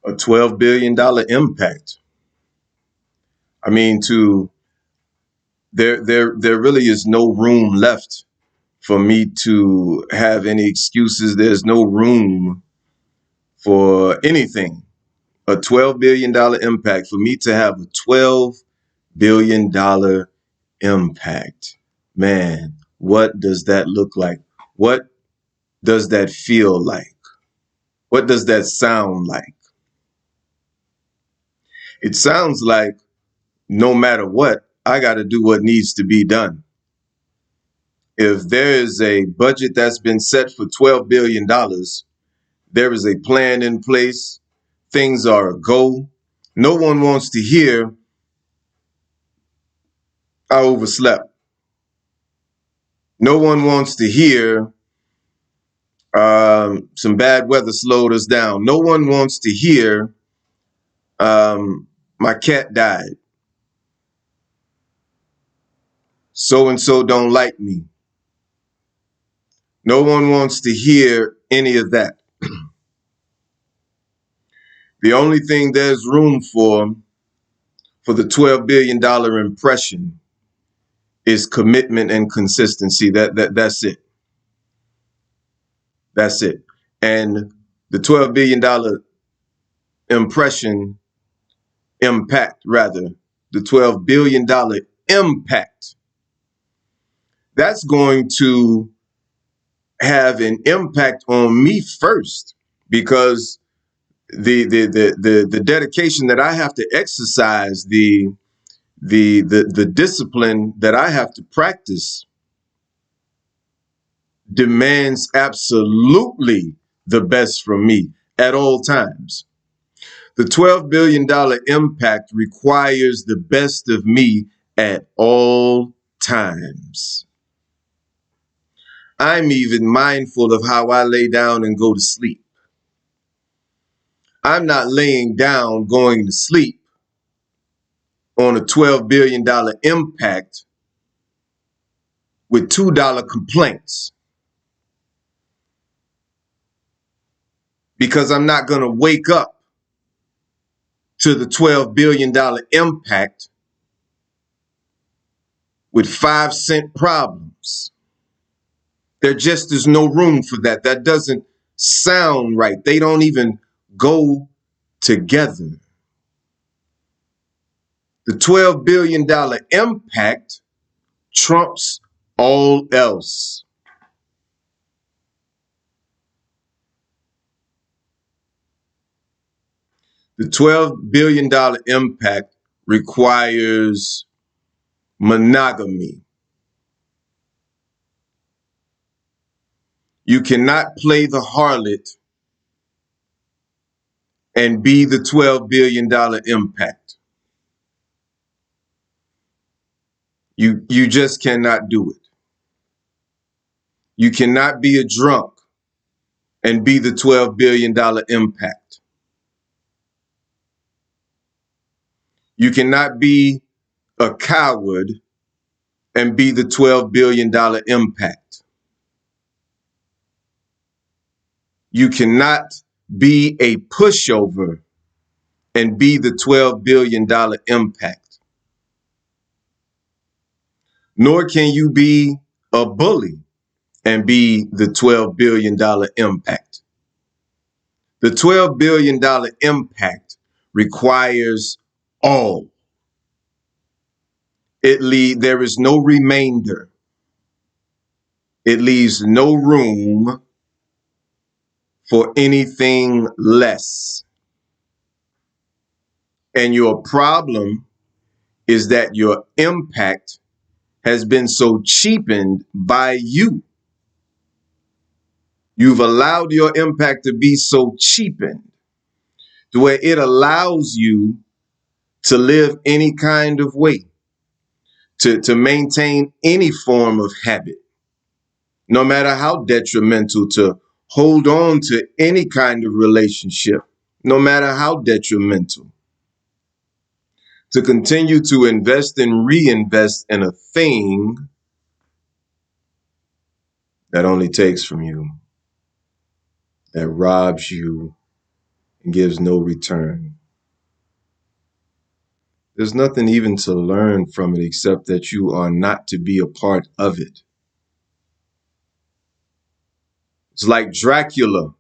A $12 billion impact. I mean, there really is no room left for me to have any excuses. There's no room for anything. A $12 billion impact, for me to have a $12 billion impact. Man, what does that look like? What does that feel like? What does that sound like? It sounds like no matter what, I got to do what needs to be done. If there is a budget that's been set for $12 billion, there is a plan in place, things are a go. No one wants to hear, I overslept. No one wants to hear, some bad weather slowed us down. No one wants to hear, my cat died. So and so don't like me. No one wants to hear any of that. The only thing there's room for the $12 billion impression is commitment and consistency. That's it. That's it. And the $12 billion the $12 billion impact, that's going to have an impact on me first, because the dedication that I have to exercise, the discipline that I have to practice demands absolutely the best from me at all times. The $12 billion impact requires the best of me at all times. I'm even mindful of how I lay down and go to sleep. I'm not laying down going to sleep on a $12 billion impact with $2 complaints, because I'm not going to wake up to the $12 billion impact with 5-cent problems. There just is no room for that. That doesn't sound right. They don't even go together. The $12 billion impact trumps all else. The $12 billion impact requires monogamy. You cannot play the harlot and be the $12 billion impact. You just cannot do it. You cannot be a drunk and be the $12 billion impact. You cannot be a coward and be the $12 billion impact. You cannot be a pushover and be the $12 billion impact. Nor can you be a bully and be the $12 billion impact. The $12 billion impact requires all. There is no remainder. It leaves no room for anything less. And your problem is that your impact has been so cheapened by you. You've allowed your impact to be so cheapened to where it allows you to live any kind of way, to maintain any form of habit, no matter how detrimental, to hold on to any kind of relationship, no matter how detrimental, to continue to invest and reinvest in a thing that only takes from you, that robs you and gives no return. There's nothing even to learn from it except that you are not to be a part of it. It's like Dracula,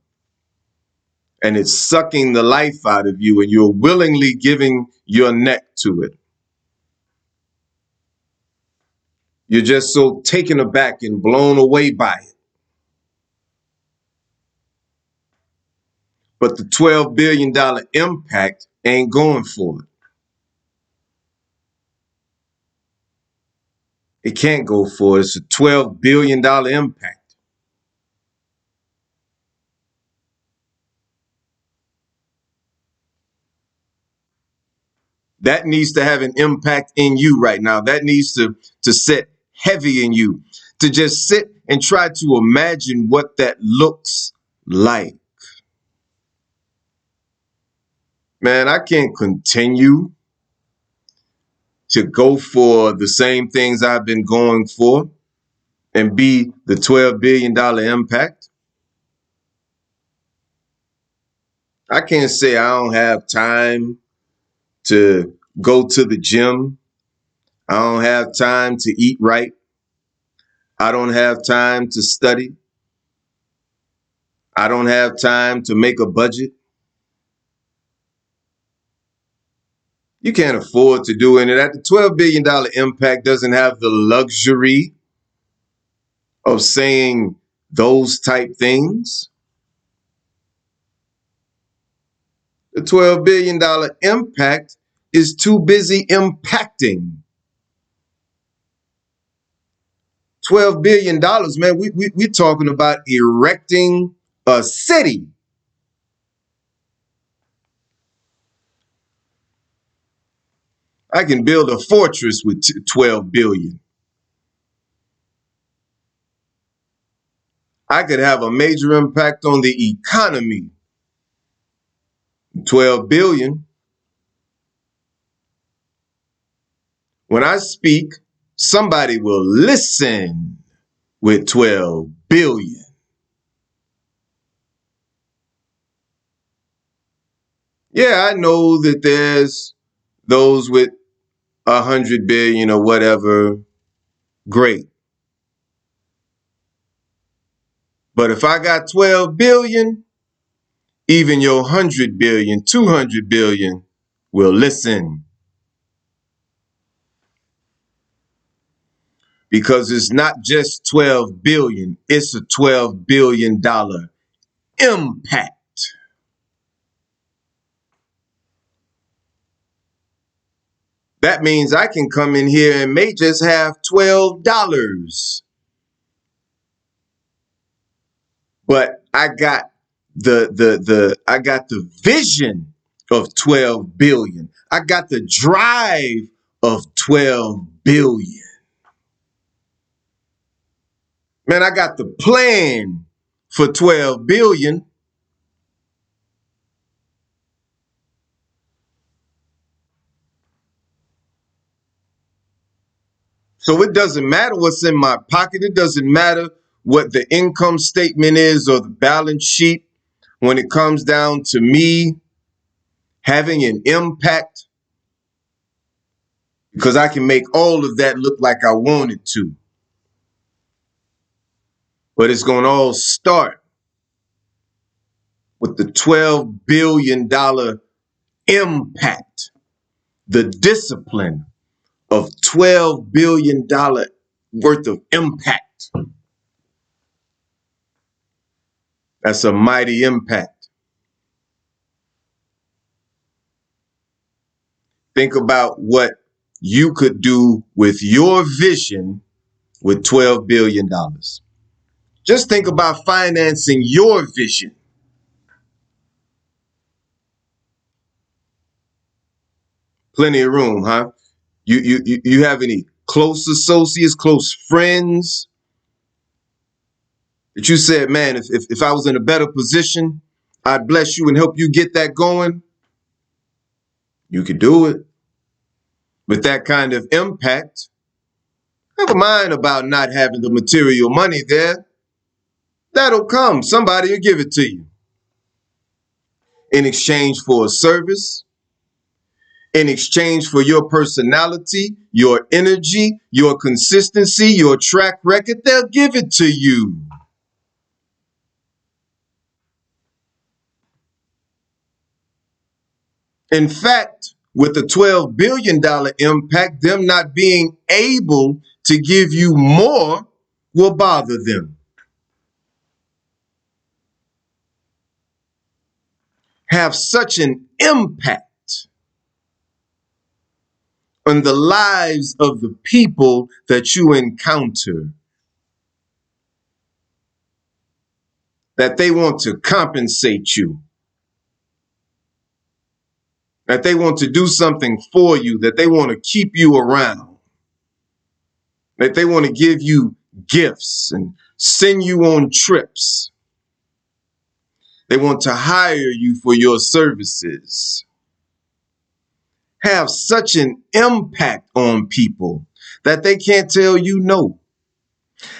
and it's sucking the life out of you, and you're willingly giving your neck to it. You're just so taken aback and blown away by it. But the $12 billion impact ain't going for it. It can't go for it. It's a $12 billion impact. That needs to have an impact in you right now. That needs to sit heavy in you, to just sit and try to imagine what that looks like. Man, I can't continue to go for the same things I've been going for and be the $12 billion impact. I can't say I don't have time to go to the gym. I don't have time to eat right. I don't have time to study. I don't have time to make a budget. You can't afford to do any of that. The $12 billion impact doesn't have the luxury of saying those type things. The $12 billion impact is too busy impacting. $12 billion, man, we're talking about erecting a city. I can build a fortress with 12 billion. I could have a major impact on the economy. 12 billion. When I speak, somebody will listen with 12 billion. Yeah, I know that there's those with 100 billion or whatever. Great. But if I got 12 billion, even your 100 billion, 200 billion will listen. Because it's not just 12 billion, it's a $12 billion impact. That means I can come in here and may just have $12. But I got the vision of 12 billion. I got the drive of 12 billion. Man, I got the plan for 12 billion. So it doesn't matter what's in my pocket. It doesn't matter what the income statement is or the balance sheet when it comes down to me having an impact, because I can make all of that look like I want it to. But it's going to all start with the $12 billion impact, the discipline of $12 billion worth of impact. That's a mighty impact. Think about what you could do with your vision with $12 billion. Just think about financing your vision. Plenty of room, huh? You have any close associates, close friends that you said, man, if I was in a better position, I'd bless you and help you get that going? You could do it. With that kind of impact, never mind about not having the material money there. That'll come. Somebody will give it to you. in exchange for a service, in exchange for your personality, your energy, your consistency, your track record. They'll give it to you. In fact, with a $12 billion impact, them not being able to give you more will bother them. Have such an impact on the lives of the people that you encounter that they want to compensate you, that they want to do something for you, that they want to keep you around, that they want to give you gifts and send you on trips. They want to hire you for your services. Have such an impact on people that they can't tell you no.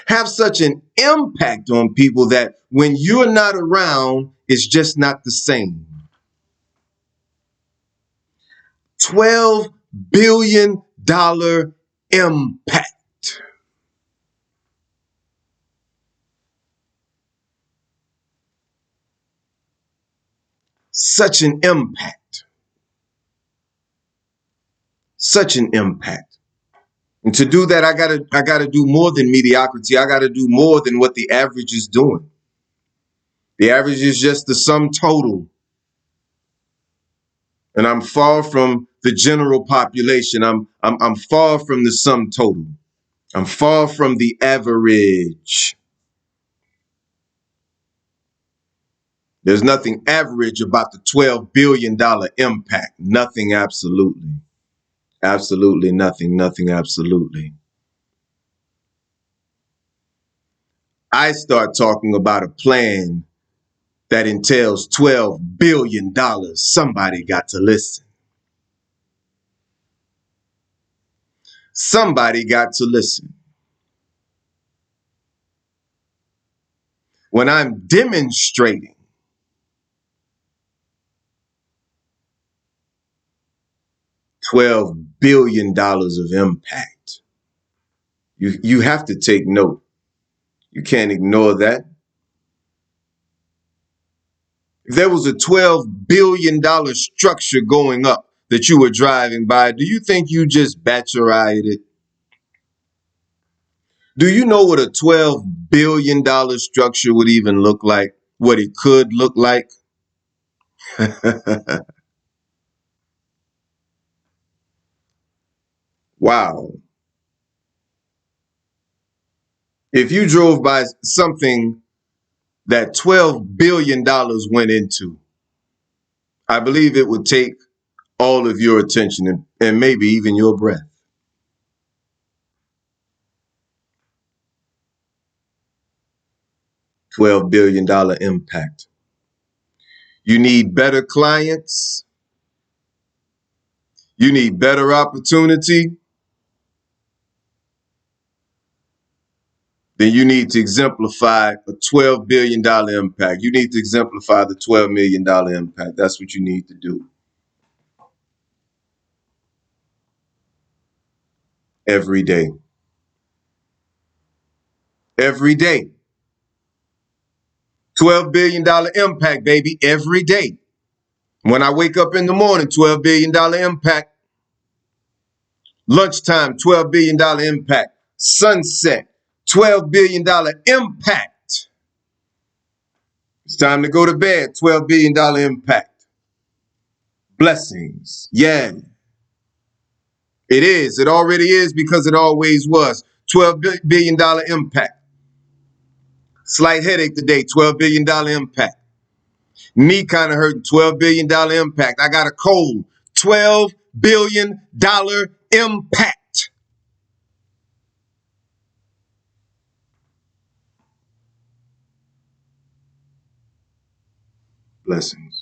Have such an impact on people that when you're not around, it's just not the same. $12 billion impact. Such an impact. Such an impact. And to do that, I gotta do more than mediocrity. I gotta do more than what the average is doing. The average is just the sum total. And I'm far from the general population. I'm far from the sum total. I'm far from the average. There's nothing average about the $12 billion impact. Nothing, absolutely. Absolutely nothing, nothing, absolutely. I start talking about a plan that entails $12 billion. Somebody got to listen. Somebody got to listen. When I'm demonstrating $12 billion of impact, you have to take note. You can't ignore that. If there was a $12 billion structure going up that you were driving by, do you think you just bat your eye at it? Do you know what a $12 billion structure would even look like? What it could look like? Wow. If you drove by something that $12 billion went into, I believe it would take all of your attention and maybe even your breath. $12 billion impact. You need better clients. You need better opportunity. Then you need to exemplify a $12 billion impact. You need to exemplify the $12 million impact. That's what you need to do. Every day. Every day. $12 billion impact, baby, every day. When I wake up in the morning, $12 billion impact. Lunchtime, $12 billion impact. Sunset, $12 billion impact. It's time to go to bed, $12 billion impact. Blessings. Yeah. It is. It already is because it always was. $12 billion impact. Slight headache today, $12 billion impact. Knee kind of hurting, $12 billion impact. I got a cold, $12 billion impact. Blessings.